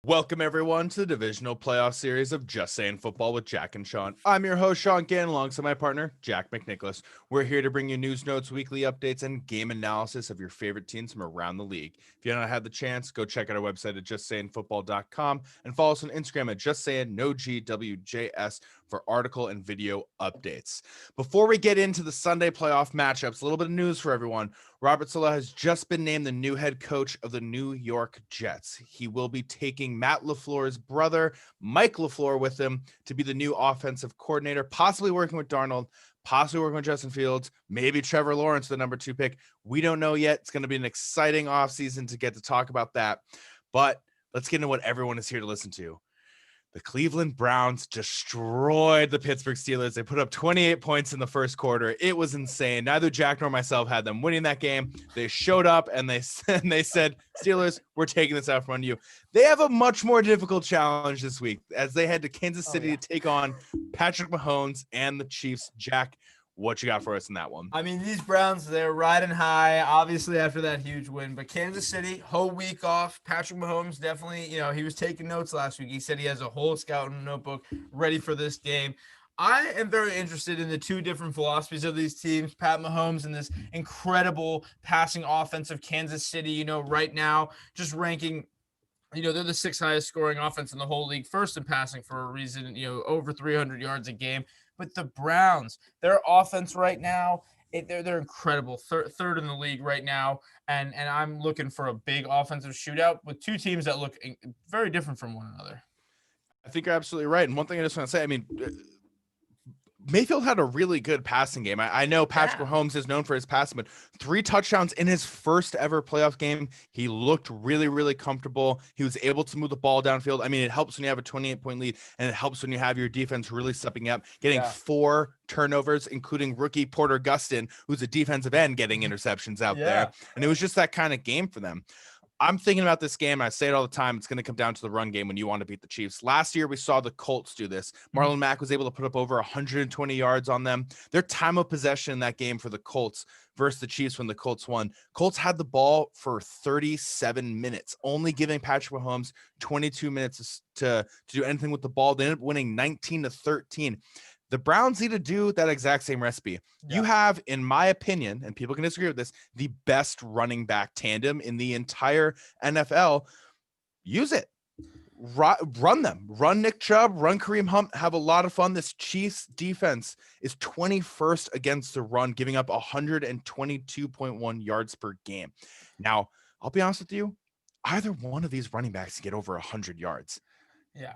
Welcome, everyone, to the Divisional Playoff Series of Just Saying Football with Jack and Sean. I'm your host, Sean Gann, alongside my partner, Jack McNicholas. We're here to bring you news notes, weekly updates, and game analysis of your favorite teams from around the league. If you haven't had the chance, go check out our website at justsayingfootball.com and follow us on Instagram at justsayingnogwjs for article and video updates. Before we get into the Sunday playoff matchups, a little bit of news for everyone. Robert Saleh has just been named the new head coach of the New York Jets. He will be taking Matt LaFleur's brother, Mike LaFleur, with him to be the new offensive coordinator, possibly working with Darnold, possibly working with Justin Fields, maybe Trevor Lawrence, the number 2 pick. We don't know yet. It's going to be an exciting offseason to get to talk about that. But let's get into what everyone is here to listen to. The Cleveland Browns destroyed the Pittsburgh Steelers. They put up 28 points in the first quarter. It was insane. Neither Jack nor myself had them winning that game. They showed up and they said, Steelers, we're taking this out from under you. They have a much more difficult challenge this week as they head to Kansas City to take on Patrick Mahomes and the Chiefs. Jack, what you got for us in that one? I mean, these Browns, they're riding high, obviously, after that huge win. But Kansas City, whole week off. Patrick Mahomes definitely, he was taking notes last week. He said he has a whole scouting notebook ready for this game. I am very interested in the two different philosophies of these teams. Pat Mahomes and this incredible passing offense of Kansas City, right now, just ranking they're the 6th highest scoring offense in the whole league, first in passing for a reason, over 300 yards a game. But the Browns, their offense right now, they're incredible. Third in the league right now. And I'm looking for a big offensive shootout with two teams that look very different from one another. I think you're absolutely right. And one thing I just want to say, Mayfield had a really good passing game. I know Patrick Mahomes is known for his passing, but 3 touchdowns in his first ever playoff game. He looked really, really comfortable. He was able to move the ball downfield. I mean, it helps when you have a 28-point lead, and it helps when you have your defense really stepping up, getting 4 turnovers, including rookie Porter Gustin, who's a defensive end, getting interceptions out there. And it was just that kind of game for them. I'm thinking about this game. I say it all the time. It's going to come down to the run game when you want to beat the Chiefs. Last year, we saw the Colts do this. Marlon Mack was able to put up over 120 yards on them. Their time of possession in that game for the Colts versus the Chiefs when the Colts won. Colts had the ball for 37 minutes, only giving Patrick Mahomes 22 minutes to do anything with the ball. They ended up winning 19-13. The Browns need to do that exact same recipe. You have, in my opinion, and people can disagree with this, the best running back tandem in the entire NFL. Use it. Run them. Run Nick Chubb. Run Kareem Hunt. Have a lot of fun. This Chiefs defense is 21st against the run, giving up 122.1 yards per game. Now, I'll be honest with you, either one of these running backs can get over 100 yards. Yeah.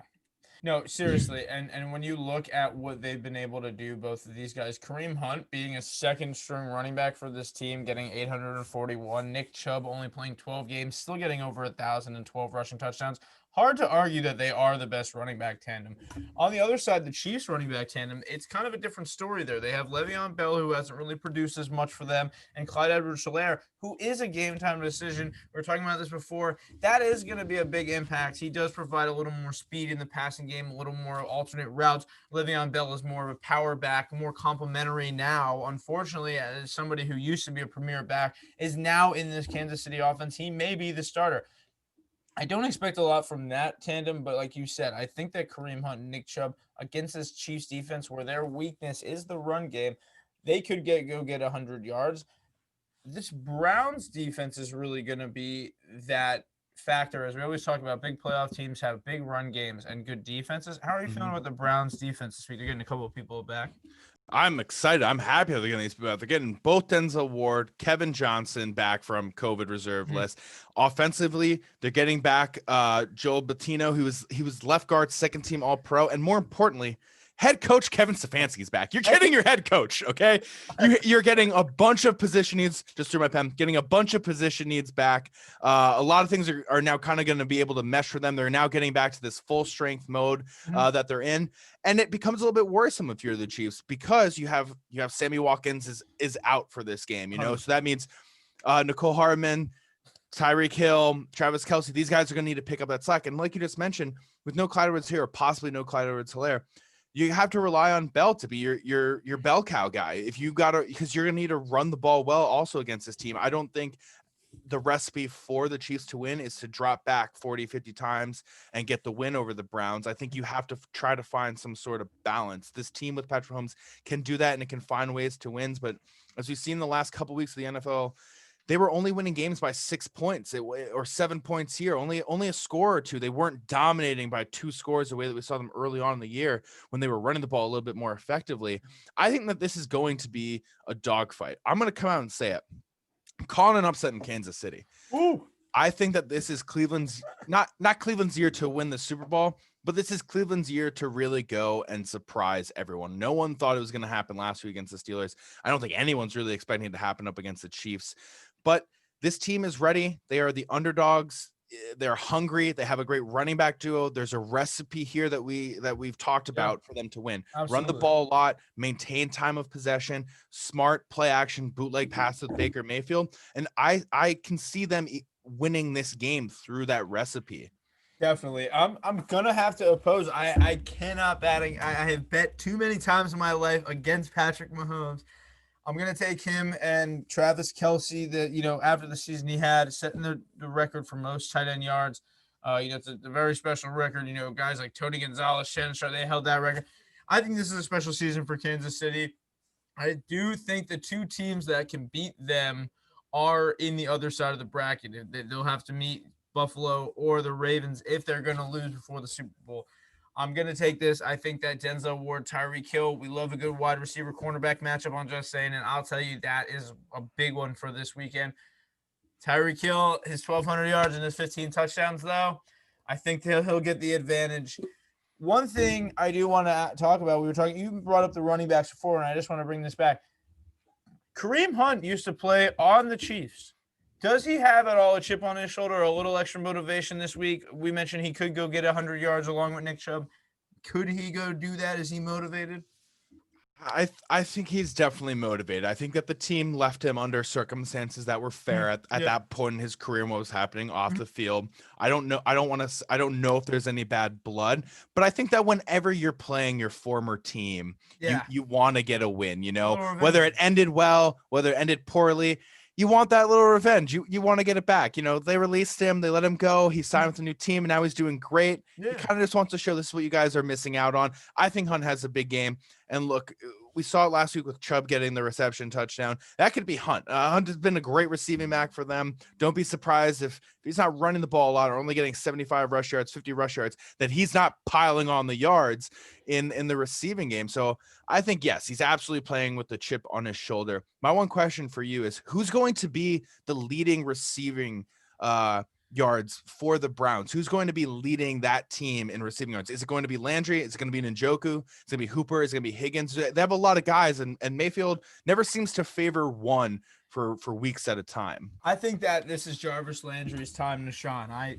No, seriously. And when you look at what they've been able to do, both of these guys, Kareem Hunt being a second string running back for this team, getting 841, Nick Chubb only playing 12 games, still getting over 1,012 rushing touchdowns. Hard to argue that they are the best running back tandem. On the other side, the Chiefs running back tandem, it's kind of a different story there. They have Le'Veon Bell, who hasn't really produced as much for them, and Clyde Edwards-Helaire, who is a game-time decision. We were talking about this before. That is going to be a big impact. He does provide a little more speed in the passing game, a little more alternate routes. Le'Veon Bell is more of a power back, more complimentary now. Unfortunately, as somebody who used to be a premier back, is now in this Kansas City offense. He may be the starter. I don't expect a lot from that tandem, but like you said, I think that Kareem Hunt and Nick Chubb against this Chiefs defense, where their weakness is the run game, they could go get 100 yards. This Browns defense is really going to be that factor. As we always talk about, big playoff teams have big run games and good defenses. How are you feeling about the Browns defense this week? They're getting a couple of people back. I'm excited. I'm happy they're getting these people out. They're getting both Denzel Ward, Kevin Johnson back from COVID reserve list. Offensively, they're getting back Joel Bettino, he was left guard, second team All Pro, and more importantly, head coach Kevin Stefanski's back. You're getting your head coach, okay? You're getting a bunch of position needs, just through my pen, getting a bunch of position needs back. A lot of things are now kind of going to be able to mesh for them. They're now getting back to this full strength mode that they're in. And it becomes a little bit worrisome if you're the Chiefs, because you have Sammy Watkins is out for this game, So that means Nicole Hardman, Tyreek Hill, Travis Kelce, these guys are going to need to pick up that slack. And like you just mentioned, with no Clyde Edwards here, or possibly no Clyde Edwards-Helaire, you have to rely on Bell to be your bell cow guy. If you got to, because you're going to need to run the ball well also against this team. I don't think the recipe for the Chiefs to win is to drop back 40, 50 times and get the win over the Browns. I think you have to try to find some sort of balance. This team with Patrick Mahomes can do that, and it can find ways to win. But as we've seen the last couple of weeks of the NFL, they were only winning games by 6 points or 7 points here, only a score or two. They weren't dominating by 2 scores the way that we saw them early on in the year when they were running the ball a little bit more effectively. I think that this is going to be a dogfight. I'm going to come out and say it. I'm calling an upset in Kansas City. Ooh. I think that this is Cleveland's not Cleveland's year to win the Super Bowl, but this is Cleveland's year to really go and surprise everyone. No one thought it was going to happen last week against the Steelers. I don't think anyone's really expecting it to happen up against the Chiefs, but this team is ready. They are the underdogs. They're hungry. They have a great running back duo. There's a recipe here that we've talked about for them to win. Absolutely. Run the ball a lot, maintain time of possession, smart play action, bootleg pass with Baker Mayfield. And I can see them winning this game through that recipe. Definitely. I'm gonna have to oppose. I cannot batting. I have bet too many times in my life against Patrick Mahomes. I'm gonna take him and Travis Kelce. That after the season he had, setting the record for most tight end yards. It's a very special record. Guys like Tony Gonzalez, Shannon Sharp, they held that record. I think this is a special season for Kansas City. I do think the two teams that can beat them are in the other side of the bracket. They'll have to meet Buffalo or the Ravens if they're going to lose before the Super Bowl. I'm going to take this. I think that Denzel Ward, Tyreek Hill, we love a good wide receiver cornerback matchup. I'm just saying, and I'll tell you that is a big one for this weekend. Tyreek Hill, his 1,200 yards and his 15 touchdowns, though, I think he'll get the advantage. One thing I do want to talk about, you brought up the running backs before, and I just want to bring this back. Kareem Hunt used to play on the Chiefs. Does he have at all a chip on his shoulder or a little extra motivation this week? We mentioned he could go get 100 yards along with Nick Chubb. Could he go do that? Is he motivated? I think he's definitely motivated. I think that the team left him under circumstances that were fair at that point in his career and what was happening off the field. I don't know if there's any bad blood, but I think that whenever you're playing your former team, you want to get a win, whether it ended well, whether it ended poorly. You want that little revenge. You want to get it back. They released him. They let him go. He signed with a new team, and now he's doing great. Yeah. He kind of just wants to show this is what you guys are missing out on. I think Hunt has a big game. And look, we saw it last week with Chubb getting the reception touchdown. That could be Hunt. Hunt has been a great receiving back for them. Don't be surprised if he's not running the ball a lot or only getting 75 rush yards, 50 rush yards, that he's not piling on the yards in the receiving game. So I think, yes, he's absolutely playing with the chip on his shoulder. My one question for you is, who's going to be the leading receiving yards for the Browns? Who's going to be leading that team in receiving yards? Is it going to be Landry? Is it going to be Njoku? Is it going to be Hooper? Is it going to be Higgins? They have a lot of guys, and Mayfield never seems to favor one for weeks at a time. I think that this is Jarvis Landry's time to shine.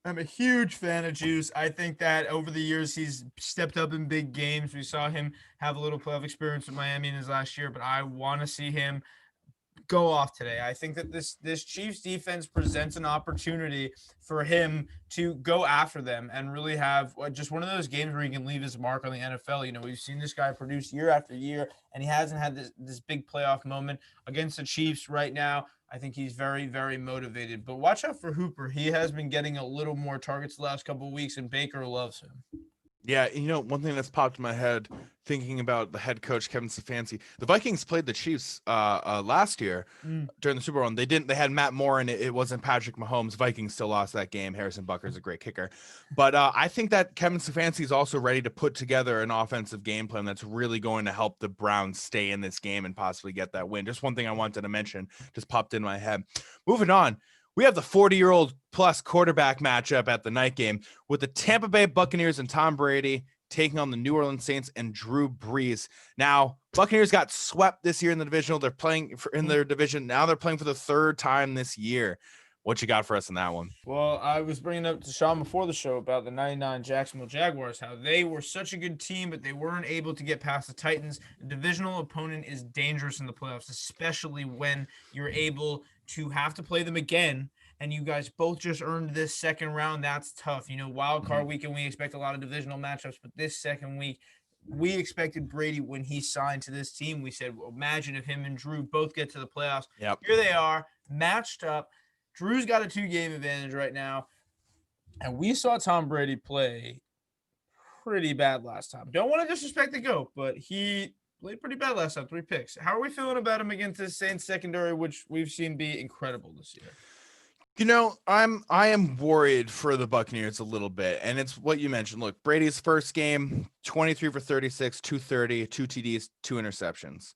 I'm a huge fan of Juice. I think that over the years he's stepped up in big games. We saw him have a little playoff experience with Miami in his last year, but I want to see him go off today. I think that this Chiefs defense presents an opportunity for him to go after them and really have just one of those games where he can leave his mark on the NFL. We've seen this guy produce year after year, and he hasn't had this big playoff moment against the Chiefs right now. I think he's very, very motivated. But watch out for Hooper. He has been getting a little more targets the last couple of weeks, and Baker loves him. Yeah, one thing that's popped in my head thinking about the head coach Kevin Stefanski. The Vikings played the Chiefs last year during the Super Bowl. And they had Matt Moore, and it wasn't Patrick Mahomes. Vikings still lost that game. Harrison Butker's a great kicker, but I think that Kevin Stefanski is also ready to put together an offensive game plan that's really going to help the Browns stay in this game and possibly get that win. Just one thing I wanted to mention just popped in my head. Moving on. We have the 40-year-old plus quarterback matchup at the night game with the Tampa Bay Buccaneers and Tom Brady taking on the New Orleans Saints and Drew Brees. Now, Buccaneers got swept this year in the divisional. They're playing in their division. Now they're playing for the third time this year. What you got for us in that one? Well, I was bringing up to Sean before the show about the 99 Jacksonville Jaguars, how they were such a good team, but they weren't able to get past the Titans. The divisional opponent is dangerous in the playoffs, especially when you're able to have to play them again, and you guys both just earned this second round. That's tough. Wild card weekend, we expect a lot of divisional matchups, but this second week, we expected Brady when he signed to this team. We said, well, imagine if him and Drew both get to the playoffs. Yep. Here they are, matched up. Drew's got a 2-game advantage right now. And we saw Tom Brady play pretty bad last time. Don't want to disrespect the GOAT, but he played pretty bad last time, 3 picks. How are we feeling about him against the Saints secondary, which we've seen be incredible this year? I am worried for the Buccaneers a little bit, and it's what you mentioned. Look, Brady's first game, 23 for 36, 230, 2 TDs, 2 interceptions.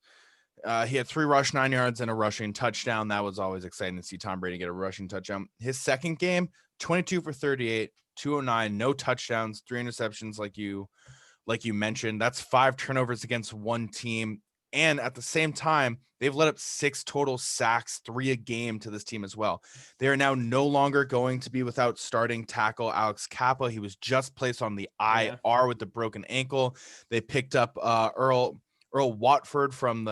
He had 3 rush, 9 yards, and a rushing touchdown. That was always exciting to see Tom Brady get a rushing touchdown. His second game, 22 for 38, 209, no touchdowns, 3 interceptions, like you mentioned. That's 5 turnovers against one team. And at the same time, they've let up 6 total sacks, 3 a game to this team as well. They are now no longer going to be without starting tackle Alex Kappa. He was just placed on the IR with the broken ankle. They picked up Earl Watford from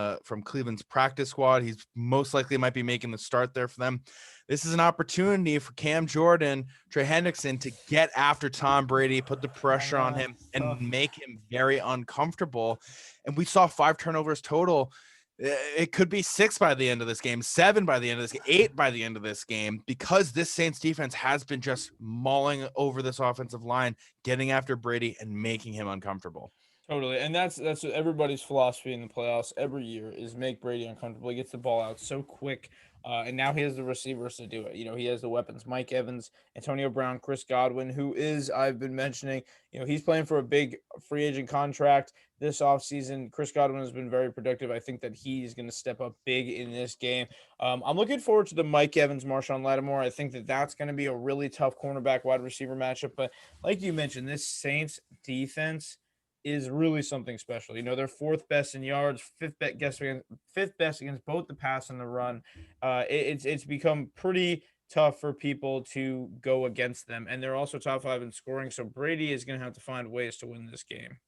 Cleveland's practice squad. He's most likely might be making the start there for them. This is an opportunity for Cam Jordan, Trey Hendrickson to get after Tom Brady, put the pressure on him, and make him very uncomfortable. And we saw 5 turnovers total. It could be 6 by the end of this game, 7 by the end of this game, 8 by the end of this game, because this Saints defense has been just mauling over this offensive line, getting after Brady and making him uncomfortable. Totally, and that's everybody's philosophy in the playoffs every year is make Brady uncomfortable. He gets the ball out so quick, and now he has the receivers to do it. He has the weapons: Mike Evans, Antonio Brown, Chris Godwin, who I've been mentioning. He's playing for a big free agent contract this offseason. Chris Godwin has been very productive. I think that he's going to step up big in this game. I'm looking forward to the Mike Evans, Marshawn Lattimore. I think that that's going to be a really tough cornerback wide receiver matchup. But like you mentioned, this Saints defense is really something special. They're 4th best in yards, 5th best against both the pass and the run. It's become pretty tough for people to go against them, and they're also top 5 in scoring. So Brady is going to have to find ways to win this game.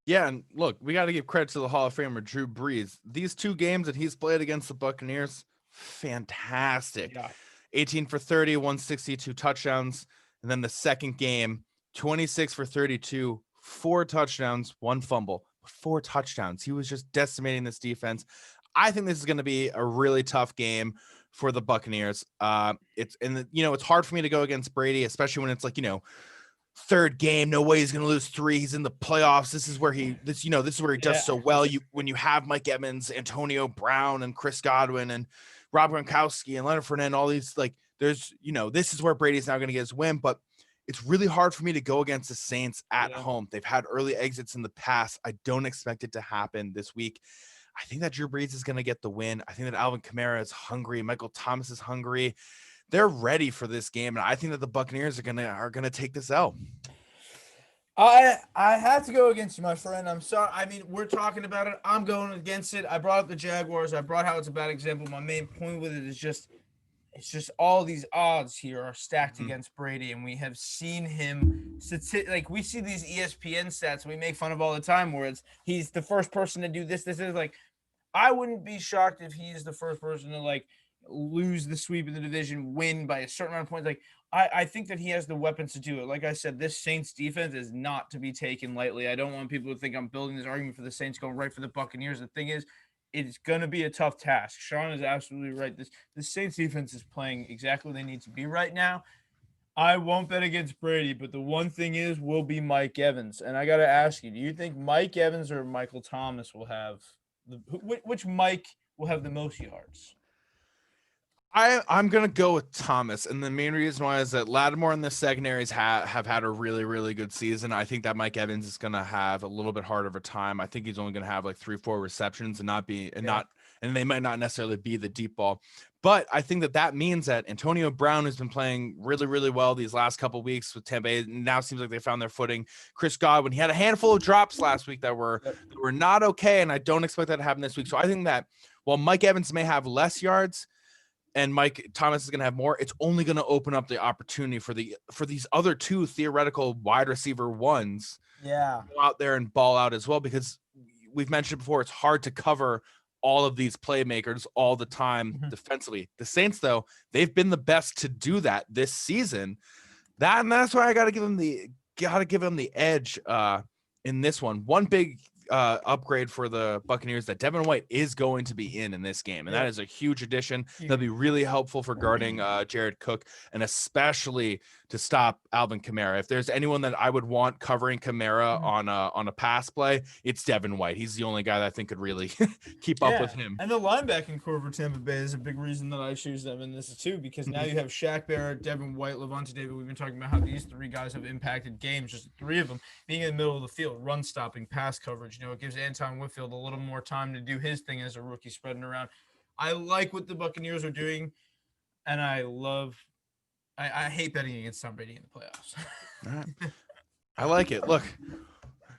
Yeah, and look, we got to give credit to the Hall of Famer Drew Brees. These 2 games that he's played against the Buccaneers, fantastic. Yeah. 18 for 30, 162 touchdowns, and then the second game, 26 for 32. 4 touchdowns, 1 fumble, 4 touchdowns. He was just decimating this defense. I think this is going to be a really tough game for the Buccaneers. It's hard for me to go against Brady, especially when it's like, 3rd game, no way he's going to lose 3. He's in the playoffs. This is where he does so well. When you have Mike Evans, Antonio Brown, and Chris Godwin, and Rob Gronkowski, and Leonard Fournette, and all these, this is where Brady's now going to get his win. But it's really hard for me to go against the Saints at home. They've had early exits in the past. I don't expect it to happen this week. I think that Drew Brees is going to get the win. I think that Alvin Kamara is hungry. Michael Thomas is hungry. They're ready for this game, and I think that the Buccaneers are gonna take this L. I have to go against you, my friend. I'm sorry. I mean, we're talking about it. I'm going against it. I brought up the Jaguars. I brought how it's a bad example. My main point with it is it's just all these odds here are stacked against Brady, and we have seen him we see these ESPN stats we make fun of all the time, where he's the first person to do this. This is I wouldn't be shocked if he's the first person to lose the sweep in the division, win by a certain amount of points. I think that he has the weapons to do it. Like I said, this Saints defense is not to be taken lightly. I don't want people to think I'm building this argument for the Saints going right for the Buccaneers. The thing is, it's going to be a tough task. Sean is absolutely right. The Saints defense is playing exactly where they need to be right now. I won't bet against Brady, but the one thing will be Mike Evans. And I got to ask you, do you think Mike Evans or Michael Thomas will have which Mike will have the most yards? I'm going to go with Thomas, and the main reason why is that Lattimore and the secondaries have had a really, really good season. I think that Mike Evans is going to have a little bit harder of a time. I think he's only going to have 3-4 receptions and they might not necessarily be the deep ball. But I think that means that Antonio Brown has been playing really, really well these last couple of weeks with Tampa Bay. Now seems like they found their footing. Chris Godwin, he had a handful of drops last week that were not okay, and I don't expect that to happen this week. So I think that while Mike Evans may have less yards, and Mike Thomas is going to have more, it's only going to open up the opportunity for these other 2 theoretical wide receiver ones to go out there and ball out as well, because we've mentioned before, it's hard to cover all of these playmakers all the time defensively. The Saints, though, they've been the best to do that this season. That's why I got to give them the edge in this one. One big upgrade for the Buccaneers that Devin White is going to be in this game, and that is a huge addition. That'll be really helpful for guarding Jared Cook, and especially to stop Alvin Kamara. If there's anyone that I would want covering Kamara on a pass play, it's Devin White. He's the only guy that I think could really keep up with him. And the linebacking core for Tampa Bay is a big reason that I choose them in this too, because now you have Shaq Barrett, Devin White, Levante David. We've been talking about how these three guys have impacted games, just three of them being in the middle of the field, run stopping, pass coverage. It gives Anton Whitfield a little more time to do his thing as a rookie, spreading around. I like what the Buccaneers are doing, and I hate betting against Tom Brady in the playoffs. I like it. Look,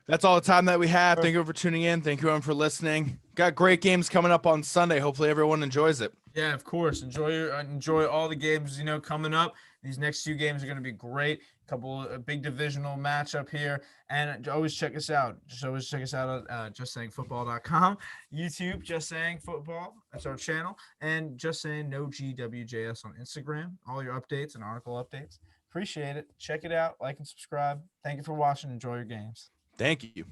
that's all the time that we have. Thank you for tuning in. Thank you everyone for listening. Got great games coming up on Sunday. Hopefully everyone enjoys it. Yeah, of course. Enjoy all the games, coming up. These next 2 games are going to be great. A big divisional matchup here. And always check us out. Always check us out at justsayingfootball.com. YouTube, Just Saying Football. That's our channel. And Just Saying No GWJS on Instagram. All your updates and article updates. Appreciate it. Check it out. Like and subscribe. Thank you for watching. Enjoy your games. Thank you.